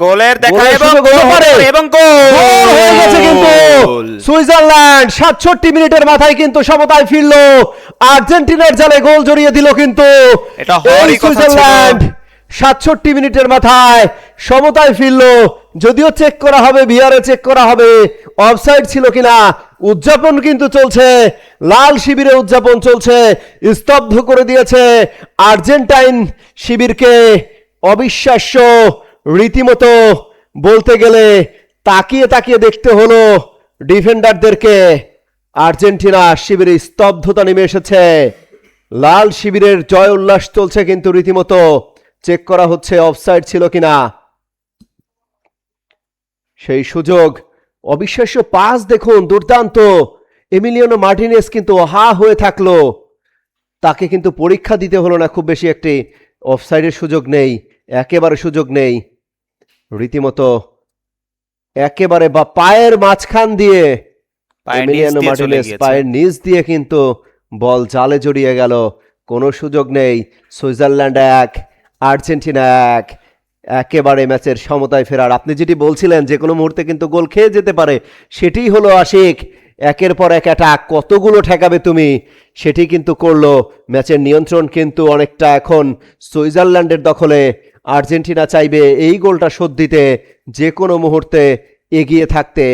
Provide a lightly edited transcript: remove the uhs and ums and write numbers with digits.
গোলের দেখা গোলের এবং সুযোগ হলো পরে। এবং গোল গোল হয়ে গেছে কিন্তু সুইজারল্যান্ড 67 মিনিটের মাথায় কিন্তু সমতায় ফিরলো, আর্জেন্টিনার জালে গোল জড়িয়ে দিল কিন্তু এটা হওয়ারই এই কথা ছিল। সুইজারল্যান্ড 67 মিনিটের মাথায় সমতায় ফিরলো। যদিও চেক করা হবে, ভিআরে চেক করা হবে অফসাইড ছিল কিনা। উদযাপন কিন্তু চলছে, লাল শিবিরে উদযাপন চলছে, স্তব্ধ করে দিয়েছে আর্জেন্টাইন শিবিরকে। অবিশ্বাস্য, রীতিমতো বলতে গেলে তাকিয়ে তাকিয়ে দেখতে হলো ডিফেন্ডারদেরকে। আর্জেন্টিনা শিবিরে স্তব্ধতা নেমে এসেছে, লাল শিবিরের জয় উল্লাস চলছে কিন্তু রীতিমতো চেক করা হচ্ছে অফসাইড ছিল কিনা। সেই সুযোগ, অবিশ্বাস্য পাস দেখুন, দুর্দান্ত। এমিলিয়ানো মার্টিনেজ কিন্তু হা হয়ে থাকলো, তাকে কিন্তু পরীক্ষা দিতে হলো না খুব বেশি একটি। অফসাইডের সুযোগ নেই, একেবারে সুযোগ নেই। রীতিমতো একেবারে বা পায়ের মাঝখান দিয়ে পায়ের নিচ এমিলিয়ানো দিয়ে চলে মার্টিনেজ গিয়েছে। পায়ের নিচ দিয়ে কিন্তু বল জালে জড়িয়ে গেল। কোনো সুযোগ নেই। সুইজারল্যান্ড 1 আর্জেন্টিনা 1, একেবারে ম্যাচের সমতায় ফেরার। আপনি যেটি বলছিলেন যে কোনো মুহূর্তে কিন্তু গোল খেয়ে যেতে পারে, সেটিই হলো আশিক। একের পর এক অ্যাটাক, কতগুলো ঠেকাবে তুমি, সেটি কিন্তু করলো। ম্যাচের নিয়ন্ত্রণ কিন্তু অনেকটা এখন সুইজারল্যান্ডের দখলে। আর্জেন্টিনা চাইবে এই গোলটা শোধ দিতে, যে কোনো মুহূর্তে এগিয়ে থাকতে।